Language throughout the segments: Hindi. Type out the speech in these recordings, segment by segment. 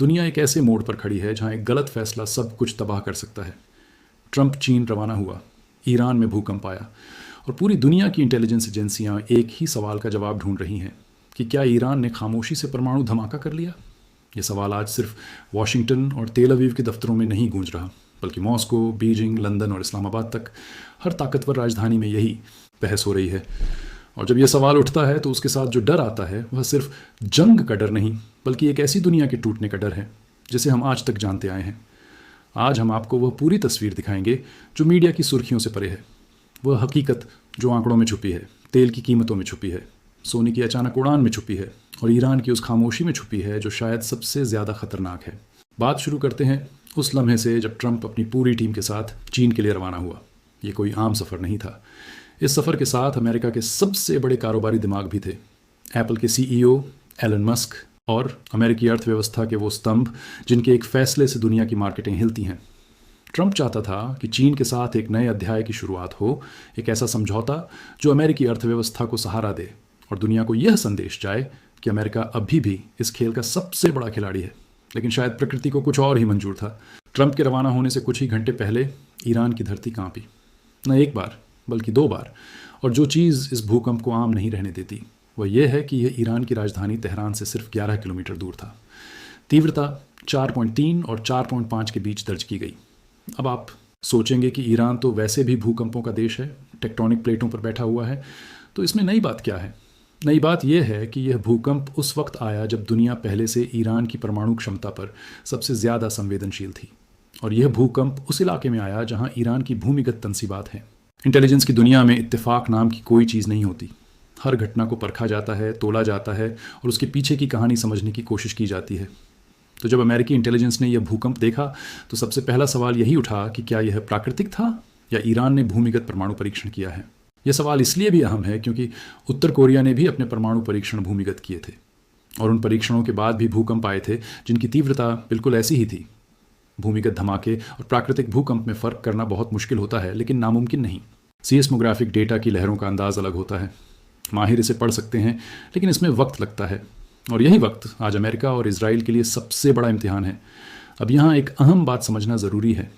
दुनिया एक ऐसे मोड़ पर खड़ी है जहां एक गलत फैसला सब कुछ तबाह कर सकता है। ट्रंप चीन रवाना हुआ, ईरान में भूकंप आया और पूरी दुनिया की इंटेलिजेंस एजेंसियां एक ही सवाल का जवाब ढूंढ रही हैं कि क्या ईरान ने खामोशी से परमाणु धमाका कर लिया। ये सवाल आज सिर्फ वॉशिंगटन और तेल अवीव के दफ्तरों में नहीं गूंज रहा, बल्कि मॉस्को, बीजिंग, लंदन और इस्लामाबाद तक हर ताकतवर राजधानी में यही बहस हो रही है। और जब यह सवाल उठता है तो उसके साथ जो डर आता है वह सिर्फ जंग का डर नहीं, बल्कि एक ऐसी दुनिया के टूटने का डर है जिसे हम आज तक जानते आए हैं। आज हम आपको वह पूरी तस्वीर दिखाएंगे जो मीडिया की सुर्खियों से परे है, वह हकीकत जो आंकड़ों में छुपी है, तेल की कीमतों में छुपी है, सोने की अचानक उड़ान में छुपी है और ईरान की उस खामोशी में छुपी है जो शायद सबसे ज़्यादा खतरनाक है। बात शुरू करते हैं उस लम्हे से जब ट्रंप अपनी पूरी टीम के साथ चीन के लिए रवाना हुआ। ये कोई आम सफ़र नहीं था। इस सफ़र के साथ अमेरिका के सबसे बड़े कारोबारी दिमाग भी थे। एप्पल के सीईओ एलन मस्क और अमेरिकी अर्थव्यवस्था के वो स्तंभ जिनके एक फैसले से दुनिया की मार्केटें हिलती हैं। ट्रंप चाहता था कि चीन के साथ एक नए अध्याय की शुरुआत हो, एक ऐसा समझौता जो अमेरिकी अर्थव्यवस्था को सहारा दे और दुनिया को यह संदेश जाए कि अमेरिका अभी भी इस खेल का सबसे बड़ा खिलाड़ी है। लेकिन शायद प्रकृति को कुछ और ही मंजूर था। ट्रंप के रवाना होने से कुछ ही घंटे पहले ईरान की धरती कांपी, न एक बार बल्कि 2 बार। और जो चीज़ इस भूकंप को आम नहीं रहने देती वह यह है कि यह ईरान की राजधानी तेहरान से सिर्फ 11 किलोमीटर दूर था। तीव्रता 4.3 और 4.5 के बीच दर्ज की गई। अब आप सोचेंगे कि ईरान तो वैसे भी भूकंपों का देश है, टेक्टोनिक प्लेटों पर बैठा हुआ है, तो इसमें नई बात क्या है? नई बात यह है कि यह भूकंप उस वक्त आया जब दुनिया पहले से ईरान की परमाणु क्षमता पर सबसे ज़्यादा संवेदनशील थी। और यह भूकंप उस इलाके में आया जहां ईरान की भूमिगत तंसीबात हैं। इंटेलिजेंस की दुनिया में इत्तेफाक नाम की कोई चीज़ नहीं होती। हर घटना को परखा जाता है, तोला जाता है और उसके पीछे की कहानी समझने की कोशिश की जाती है। तो जब अमेरिकी इंटेलिजेंस ने यह भूकंप देखा तो सबसे पहला सवाल यही उठा कि क्या यह प्राकृतिक था या ईरान ने भूमिगत परमाणु परीक्षण किया है। यह सवाल इसलिए भी अहम है क्योंकि उत्तर कोरिया ने भी अपने परमाणु परीक्षण भूमिगत किए थे और उन परीक्षणों के बाद भी भूकंप आए थे जिनकी तीव्रता बिल्कुल ऐसी ही थी। भूमिगत धमाके और प्राकृतिक भूकंप में फ़र्क करना बहुत मुश्किल होता है, लेकिन नामुमकिन नहीं। सीस्मोग्राफिक डेटा की लहरों का अंदाज़ अलग होता है। माहिर इसे पढ़ सकते हैं, लेकिन इसमें वक्त लगता है और यही वक्त आज अमेरिका और इजराइल के लिए सबसे बड़ा इम्तिहान है। अब यहाँ एक अहम बात समझना ज़रूरी है।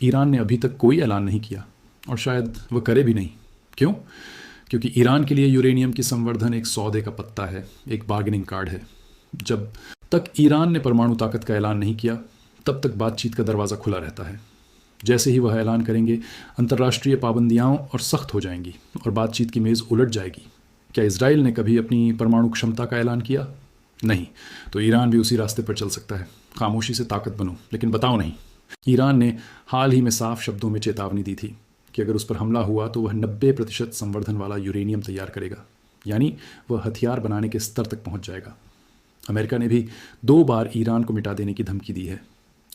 ईरान ने अभी तक कोई ऐलान नहीं किया और शायद वह करे भी नहीं। क्यों? क्योंकि ईरान के लिए यूरेनियम की संवर्धन एक सौदे का पत्ता है, एक बार्गेनिंग कार्ड है। जब तक ईरान ने परमाणु ताकत का ऐलान नहीं किया तब तक बातचीत का दरवाज़ा खुला रहता है। जैसे ही वह ऐलान करेंगे अंतर्राष्ट्रीय पाबंदियाँ और सख्त हो जाएंगी और बातचीत की मेज़ उलट जाएगी। क्या इजराइल ने कभी अपनी परमाणु क्षमता का ऐलान किया? नहीं। तो ईरान भी उसी रास्ते पर चल सकता है। खामोशी से ताकत बनो लेकिन बताओ नहीं। ईरान ने हाल ही में साफ शब्दों में चेतावनी दी थी कि अगर उस पर हमला हुआ तो वह 90% संवर्धन वाला यूरेनियम तैयार करेगा, यानी वह हथियार बनाने के स्तर तक पहुंच जाएगा। अमेरिका ने भी 2 बार ईरान को मिटा देने की धमकी दी है।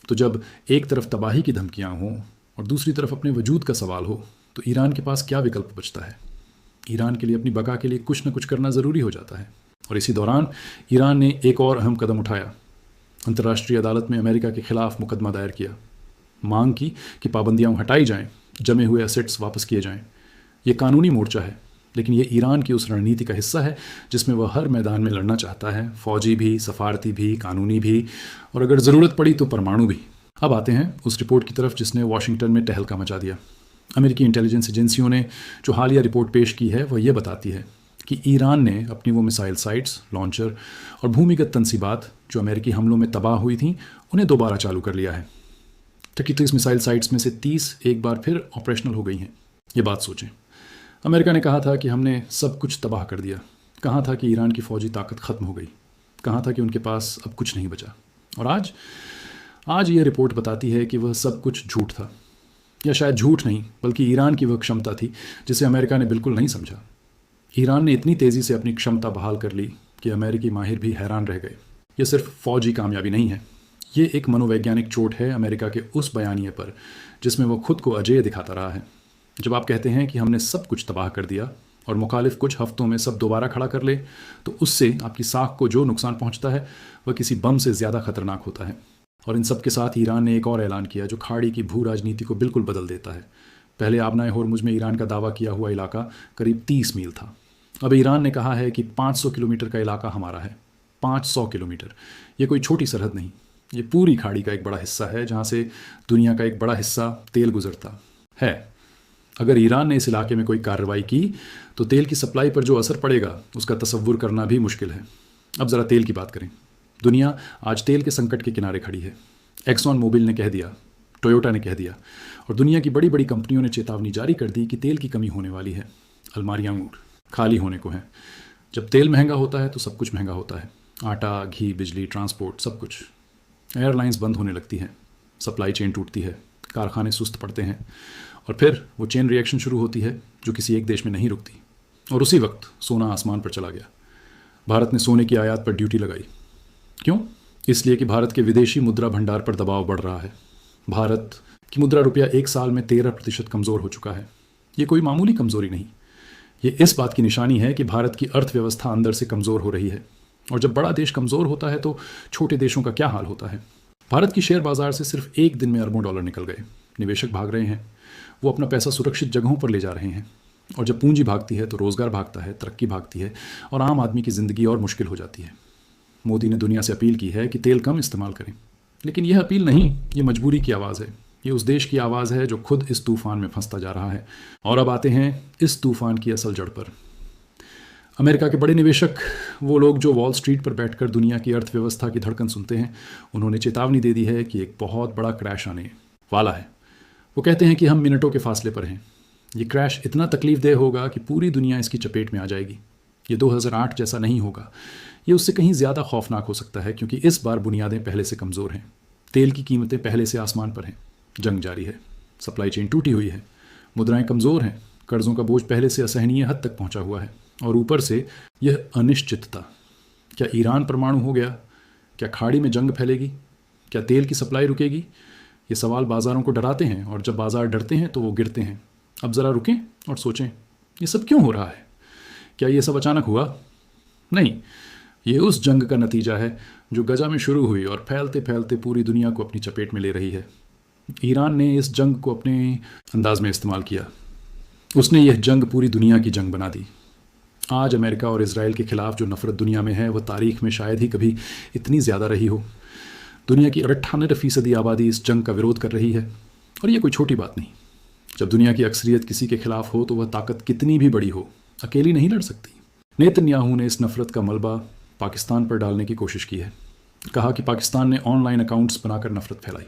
तो जब एक तरफ तबाही की धमकियां हों और दूसरी तरफ अपने वजूद का सवाल हो तो ईरान के पास क्या विकल्प बचता है? ईरान के लिए अपनी बका के लिए कुछ न कुछ करना ज़रूरी हो जाता है। और इसी दौरान ईरान ने एक और अहम कदम उठाया। अंतर्राष्ट्रीय अदालत में अमेरिका के खिलाफ मुकदमा दायर किया। मांग की कि पाबंदियाँ हटाई जाएं, जमे हुए एसेट्स वापस किए जाएं। ये कानूनी मोर्चा है, लेकिन ये ईरान की उस रणनीति का हिस्सा है जिसमें वह हर मैदान में लड़ना चाहता है, फौजी भी, सफारती भी, कानूनी भी और अगर ज़रूरत पड़ी तो परमाणु भी। अब आते हैं उस रिपोर्ट की तरफ जिसने वॉशिंगटन में तहलका मचा दिया। अमेरिकी इंटेलिजेंस एजेंसियों ने जो हालिया रिपोर्ट पेश की है वह यह बताती है कि ईरान ने अपनी वो मिसाइल साइट्स, लॉन्चर और भूमिगत तंसीबात जो अमेरिकी हमलों में तबाह हुई थीं उन्हें दोबारा चालू कर लिया है। 33 मिसाइल साइट्स में से 30 एक बार फिर ऑपरेशनल हो गई हैं। ये बात सोचें। अमेरिका ने कहा था कि हमने सब कुछ तबाह कर दिया, कहा था कि ईरान की फ़ौजी ताकत ख़त्म हो गई, कहा था कि उनके पास अब कुछ नहीं बचा। और आज यह रिपोर्ट बताती है कि वह सब कुछ झूठ था, या शायद झूठ नहीं बल्कि ईरान की वह क्षमता थी जिसे अमेरिका ने बिल्कुल नहीं समझा। ईरान ने इतनी तेज़ी से अपनी क्षमता बहाल कर ली कि अमेरिकी माहिर भी हैरान रह गए। यह सिर्फ फ़ौजी कामयाबी नहीं है, ये एक मनोवैज्ञानिक चोट है अमेरिका के उस बयानिए पर जिसमें वह खुद को अजेय दिखाता रहा है। जब आप कहते हैं कि हमने सब कुछ तबाह कर दिया और मुखालिफ कुछ हफ्तों में सब दोबारा खड़ा कर ले, तो उससे आपकी साख को जो नुकसान पहुंचता है वह किसी बम से ज़्यादा खतरनाक होता है। और इन सब के साथ ईरान ने एक और ऐलान किया जो खाड़ी की भू राजनीति को बिल्कुल बदल देता है। पहले आबनाए होर्मुज़ में ईरान का दावा किया हुआ इलाका करीब 30 मील था। अब ईरान ने कहा है कि 500 किलोमीटर का इलाका हमारा है। 500 किलोमीटर, ये कोई छोटी सरहद नहीं, ये पूरी खाड़ी का एक बड़ा हिस्सा है जहाँ से दुनिया का एक बड़ा हिस्सा तेल गुजरता है। अगर ईरान ने इस इलाके में कोई कार्रवाई की तो तेल की सप्लाई पर जो असर पड़ेगा उसका तसव्वुर करना भी मुश्किल है। अब ज़रा तेल की बात करें। दुनिया आज तेल के संकट के किनारे खड़ी है। एक्सॉन मोबिल ने कह दिया, टोयोटा ने कह दिया और दुनिया की बड़ी बड़ी कंपनियों ने चेतावनी जारी कर दी कि तेल की कमी होने वाली है। अलमारियाँ खाली होने को हैं। जब तेल महंगा होता है तो सब कुछ महंगा होता है। आटा, घी, बिजली, ट्रांसपोर्ट, सब कुछ। एयरलाइंस बंद होने लगती हैं, सप्लाई चेन टूटती है, कारखाने सुस्त पड़ते हैं और फिर वो चेन रिएक्शन शुरू होती है जो किसी एक देश में नहीं रुकती। और उसी वक्त सोना आसमान पर चला गया। भारत ने सोने की आयात पर ड्यूटी लगाई। क्यों? इसलिए कि भारत के विदेशी मुद्रा भंडार पर दबाव बढ़ रहा है। भारत की मुद्रा रुपया एक साल में 13% कमज़ोर हो चुका है। ये कोई मामूली कमज़ोरी नहीं, ये इस बात की निशानी है कि भारत की अर्थव्यवस्था अंदर से कमज़ोर हो रही है। और जब बड़ा देश कमज़ोर होता है तो छोटे देशों का क्या हाल होता है। भारत की शेयर बाजार से सिर्फ एक दिन में अरबों डॉलर निकल गए। निवेशक भाग रहे हैं, वो अपना पैसा सुरक्षित जगहों पर ले जा रहे हैं। और जब पूंजी भागती है तो रोज़गार भागता है, तरक्की भागती है और आम आदमी की ज़िंदगी और मुश्किल हो जाती है। मोदी ने दुनिया से अपील की है कि तेल कम इस्तेमाल करें, लेकिन यह अपील नहीं, ये मजबूरी की आवाज़ है। ये उस देश की आवाज़ है जो खुद इस तूफ़ान में फंसता जा रहा है। और अब आते हैं इस तूफ़ान की असल जड़ पर। अमेरिका के बड़े निवेशक, वो लोग जो वॉल स्ट्रीट पर बैठकर दुनिया की अर्थव्यवस्था की धड़कन सुनते हैं, उन्होंने चेतावनी दे दी है कि एक बहुत बड़ा क्रैश आने वाला है। वो कहते हैं कि हम मिनटों के फासले पर हैं। ये क्रैश इतना तकलीफदेह होगा कि पूरी दुनिया इसकी चपेट में आ जाएगी। ये 2008 जैसा नहीं होगा, ये उससे कहीं ज़्यादा खौफनाक हो सकता है, क्योंकि इस बार बुनियादें पहले से कमज़ोर हैं। तेल की कीमतें पहले से आसमान पर हैं। जंग जारी है, सप्लाई चेन टूटी हुई है, मुद्राएं कमज़ोर हैं, कर्ज़ों का बोझ पहले से असहनीय हद तक पहुंचा हुआ है और ऊपर से यह अनिश्चितता। क्या ईरान परमाणु हो गया? क्या खाड़ी में जंग फैलेगी? क्या तेल की सप्लाई रुकेगी? ये सवाल बाज़ारों को डराते हैं और जब बाज़ार डरते हैं तो वो गिरते हैं। अब ज़रा रुकें और सोचें, ये सब क्यों हो रहा है? क्या ये सब अचानक हुआ? नहीं, ये उस जंग का नतीजा है जो गजा में शुरू हुई और फैलते फैलते पूरी दुनिया को अपनी चपेट में ले रही है। ईरान ने इस जंग को अपने अंदाज में इस्तेमाल किया। उसने यह जंग पूरी दुनिया की जंग बना दी। आज अमेरिका और इज़राइल के खिलाफ जो नफ़रत दुनिया में है, वह तारीख में शायद ही कभी इतनी ज़्यादा रही हो। दुनिया की 98% आबादी इस जंग का विरोध कर रही है और यह कोई छोटी बात नहीं। जब दुनिया की अक्सरियत किसी के खिलाफ हो तो वह ताकत कितनी भी बड़ी हो, अकेली नहीं लड़ सकती। नेतन्याहू ने इस नफ़रत का मलबा पाकिस्तान पर डालने की कोशिश की है। कहा कि पाकिस्तान ने ऑनलाइन अकाउंट्स बनाकर नफ़रत फैलाई।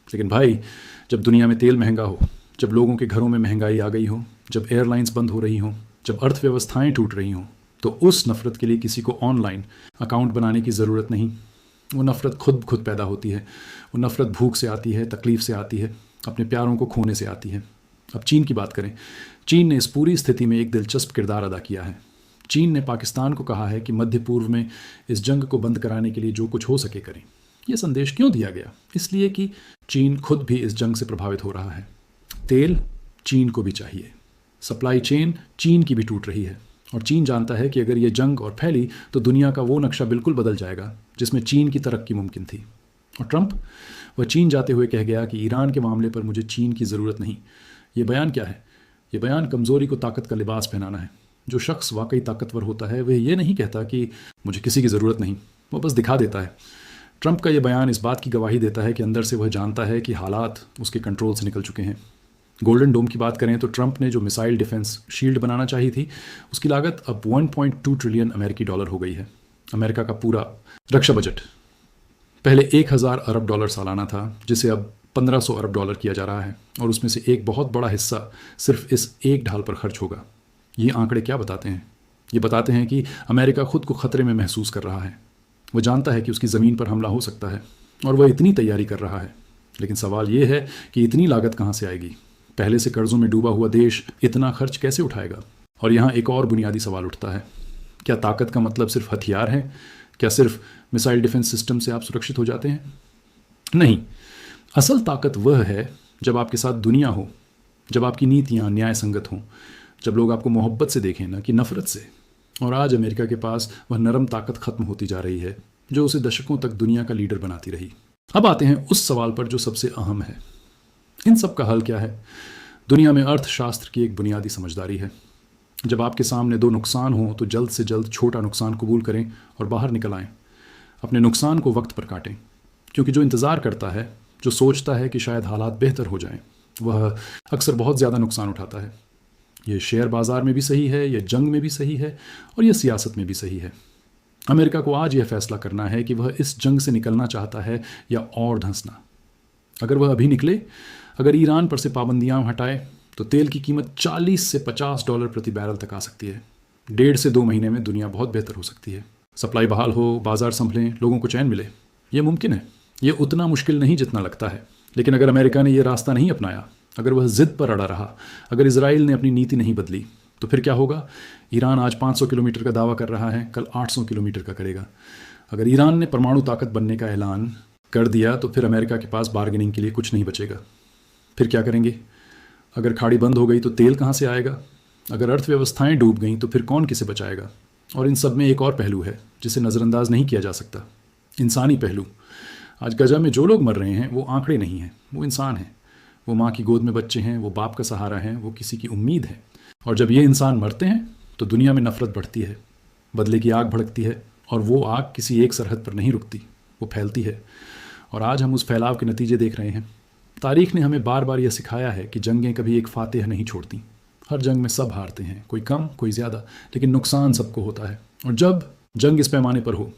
लेकिन भाई, जब दुनिया में तेल महंगा हो, जब लोगों के घरों में महंगाई आ गई हो, जब एयरलाइंस बंद हो रही हों, जब अर्थव्यवस्थाएं टूट रही हों, तो उस नफ़रत के लिए किसी को ऑनलाइन अकाउंट बनाने की ज़रूरत नहीं। वो नफ़रत खुद पैदा होती है। वो नफ़रत भूख से आती है, तकलीफ़ से आती है, अपने प्यारों को खोने से आती है। अब चीन की बात करें। चीन ने इस पूरी स्थिति में एक दिलचस्प किरदार अदा किया है। चीन ने पाकिस्तान को कहा है कि मध्य पूर्व में इस जंग को बंद कराने के लिए जो कुछ हो सके करें। यह संदेश क्यों दिया गया? इसलिए कि चीन खुद भी इस जंग से प्रभावित हो रहा है। तेल चीन को भी चाहिए, सप्लाई चेन चीन की भी टूट रही है और चीन जानता है कि अगर ये जंग और फैली तो दुनिया का वो नक्शा बिल्कुल बदल जाएगा जिसमें चीन की तरक्की मुमकिन थी। और ट्रंप, वह चीन जाते हुए कह गया कि ईरान के मामले पर मुझे चीन की ज़रूरत नहीं। ये बयान क्या है? ये बयान कमज़ोरी को ताकत का लिबास पहनाना है। जो शख्स वाकई ताकतवर होता है वह ये नहीं कहता कि मुझे किसी की ज़रूरत नहीं, वो बस दिखा देता है। ट्रंप का यह बयान इस बात की गवाही देता है कि अंदर से वह जानता है कि हालात उसके कंट्रोल से निकल चुके हैं। गोल्डन डोम की बात करें तो ट्रंप ने जो मिसाइल डिफेंस शील्ड बनाना चाहिए थी, उसकी लागत अब 1.2 ट्रिलियन अमेरिकी डॉलर हो गई है। अमेरिका का पूरा रक्षा बजट पहले 1000 अरब डॉलर सालाना था, जिसे अब 1500 अरब डॉलर किया जा रहा है और उसमें से एक बहुत बड़ा हिस्सा सिर्फ इस एक ढाल पर खर्च होगा। ये आंकड़े क्या बताते हैं? ये बताते हैं कि अमेरिका खुद को खतरे में महसूस कर रहा है। वो जानता है कि उसकी ज़मीन पर हमला हो सकता है और वह इतनी तैयारी कर रहा है। लेकिन सवाल ये है कि इतनी लागत कहाँ से आएगी? पहले से कर्ज़ों में डूबा हुआ देश इतना खर्च कैसे उठाएगा? और यहाँ एक और बुनियादी सवाल उठता है, क्या ताकत का मतलब सिर्फ हथियार है? क्या सिर्फ मिसाइल डिफेंस सिस्टम से आप सुरक्षित हो जाते हैं? नहीं, असल ताकत वह है जब आपके साथ दुनिया हो, जब आपकी नीतियाँ न्याय संगत हों, जब लोग आपको मोहब्बत से देखें, ना कि नफ़रत से। और आज अमेरिका के पास वह नरम ताकत ख़त्म होती जा रही है जो उसे दशकों तक दुनिया का लीडर बनाती रही। अब आते हैं उस सवाल पर जो सबसे अहम है, इन सब का हल क्या है? दुनिया में अर्थशास्त्र की एक बुनियादी समझदारी है। जब आपके सामने दो नुकसान हों तो जल्द से जल्द छोटा नुकसान कबूल करें और बाहर निकल आएं। अपने नुकसान को वक्त पर काटें। क्योंकि जो इंतज़ार करता है, जो सोचता है कि शायद हालात बेहतर हो जाएं, वह अक्सर बहुत ज़्यादा नुकसान उठाता है। ये शेयर बाज़ार में भी सही है, ये जंग में भी सही है, और ये सियासत में भी सही है। अमेरिका को आज यह फैसला करना है कि वह इस जंग से निकलना चाहता है या और धंसना। अगर वह अभी निकले, अगर ईरान पर से पाबंदियां हटाए, तो तेल की कीमत $40 से $50 प्रति बैरल तक आ सकती है। 1.5 से 2 महीने में दुनिया बहुत बेहतर हो सकती है। सप्लाई बहाल हो, बाजार संभलें, लोगों को चैन मिले। ये मुमकिन है। ये उतना मुश्किल नहीं जितना लगता है। लेकिन अगर अमेरिका ने यह रास्ता नहीं अपनाया, अगर वह जिद पर अड़ा रहा, अगर इजराइल ने अपनी नीति नहीं बदली, तो फिर क्या होगा? ईरान आज 500 किलोमीटर का दावा कर रहा है, कल 800 किलोमीटर का करेगा। अगर ईरान ने परमाणु ताकत बनने का ऐलान कर दिया, तो फिर अमेरिका के पास बार्गेनिंग के लिए कुछ नहीं बचेगा। फिर क्या करेंगे? अगर खाड़ी बंद हो गई तो तेल कहाँ से आएगा? अगर अर्थव्यवस्थाएं डूब गईं तो फिर कौन किसे बचाएगा? और इन सब में एक और पहलू है जिसे नज़रअंदाज नहीं किया जा सकता, इंसानी पहलू। आज गजा में जो लोग मर रहे हैं वो आंकड़े नहीं हैं, वो इंसान हैं। वो माँ की गोद में बच्चे हैं, वो बाप का सहारा हैं, वो किसी की उम्मीद है। और जब ये इंसान मरते हैं तो दुनिया में नफरत बढ़ती है, बदले की आग भड़कती है, और वो आग किसी एक सरहद पर नहीं रुकती, वो फैलती है। और आज हम उस फैलाव के नतीजे देख रहे हैं। तारीख ने हमें बार बार यह सिखाया है कि जंगें कभी एक फातेह नहीं छोड़ती। हर जंग में सब हारते हैं, कोई कम कोई ज़्यादा, लेकिन नुकसान सबको होता है। और जब जंग इस पैमाने पर हो,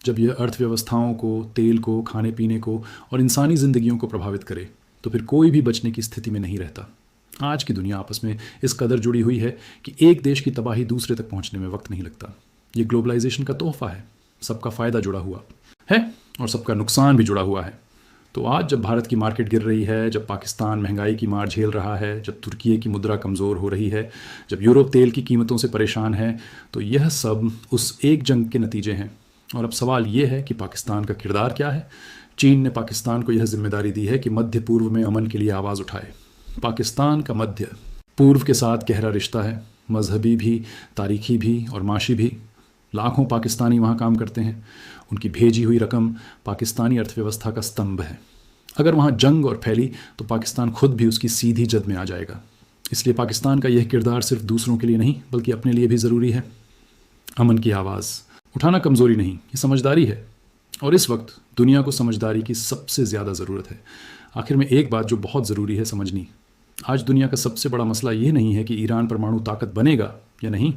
जब यह अर्थव्यवस्थाओं को, तेल को, खाने पीने को और इंसानी ज़िंदगियों को प्रभावित करे, तो फिर कोई भी बचने की स्थिति में नहीं रहता। आज की दुनिया आपस में इस कदर जुड़ी हुई है कि एक देश की तबाही दूसरे तक पहुंचने में वक्त नहीं लगता। ये ग्लोबलाइजेशन का तोहफा है। सबका फ़ायदा जुड़ा हुआ है और सबका नुकसान भी जुड़ा हुआ है। तो आज जब भारत की मार्केट गिर रही है, जब पाकिस्तान महंगाई की मार झेल रहा है, जब तुर्की की मुद्रा कमज़ोर हो रही है, जब यूरोप तेल की कीमतों से परेशान है, तो यह सब उस एक जंग के नतीजे हैं। और अब सवाल ये है कि पाकिस्तान का किरदार क्या है? चीन ने पाकिस्तान को यह जिम्मेदारी दी है कि मध्य पूर्व में अमन के लिए आवाज़ उठाए। पाकिस्तान का मध्य पूर्व के साथ गहरा रिश्ता है, मजहबी भी, तारीखी भी और माशी भी। लाखों पाकिस्तानी वहाँ काम करते हैं। उनकी भेजी हुई रकम पाकिस्तानी अर्थव्यवस्था का स्तंभ है। अगर वहाँ जंग और फैली तो पाकिस्तान खुद भी उसकी सीधी जद में आ जाएगा। इसलिए पाकिस्तान का यह किरदार सिर्फ दूसरों के लिए नहीं बल्कि अपने लिए भी ज़रूरी है। अमन की आवाज़ उठाना कमज़ोरी नहीं, ये समझदारी है। और इस वक्त दुनिया को समझदारी की सबसे ज़्यादा ज़रूरत है। आखिर में एक बात जो बहुत ज़रूरी है समझनी, आज दुनिया का सबसे बड़ा मसला ये नहीं है कि ईरान परमाणु ताकत बनेगा या नहीं,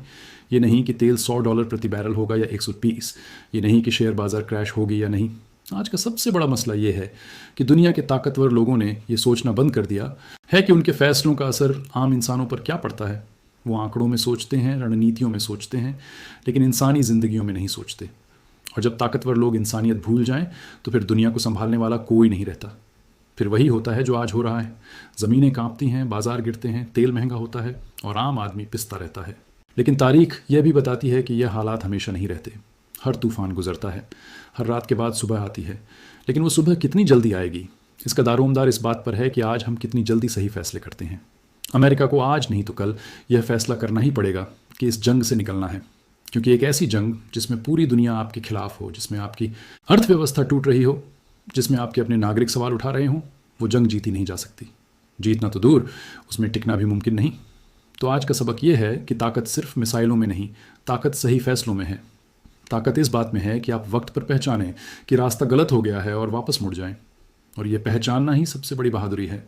ये नहीं कि तेल $100 प्रति बैरल होगा या 130, ये नहीं कि शेयर बाज़ार क्रैश होगी या नहीं। आज का सबसे बड़ा मसला ये है कि दुनिया के ताकतवर लोगों ने ये सोचना बंद कर दिया है कि उनके फैसलों का असर आम इंसानों पर क्या पड़ता है। वो आंकड़ों में सोचते हैं, रणनीतियों में सोचते हैं, लेकिन इंसानी ज़िंदगियों में नहीं सोचते। और जब ताकतवर लोग इंसानियत भूल जाएं तो फिर दुनिया को संभालने वाला कोई नहीं रहता। फिर वही होता है जो आज हो रहा है। ज़मीनें कांपती हैं, बाजार गिरते हैं, तेल महंगा होता है और आम आदमी पिसता रहता है। लेकिन तारीख यह भी बताती है कि यह हालात हमेशा नहीं रहते। हर तूफ़ान गुजरता है, हर रात के बाद सुबह आती है। लेकिन वो सुबह कितनी जल्दी आएगी, इसका दारोमदार इस बात पर है कि आज हम कितनी जल्दी सही फैसले करते हैं। अमेरिका को आज नहीं तो कल यह फैसला करना ही पड़ेगा कि इस जंग से निकलना है। क्योंकि एक ऐसी जंग जिसमें पूरी दुनिया आपके खिलाफ हो, जिसमें आपकी अर्थव्यवस्था टूट रही हो, जिसमें आपके अपने नागरिक सवाल उठा रहे हों, वो जंग जीती नहीं जा सकती। जीतना तो दूर, उसमें टिकना भी मुमकिन नहीं। तो आज का सबक ये है कि ताकत सिर्फ मिसाइलों में नहीं, ताकत सही फैसलों में है। ताकत इस बात में है कि आप वक्त पर पहचानें कि रास्ता गलत हो गया है और वापस मुड़ जाएं। और ये पहचानना ही सबसे बड़ी बहादुरी है।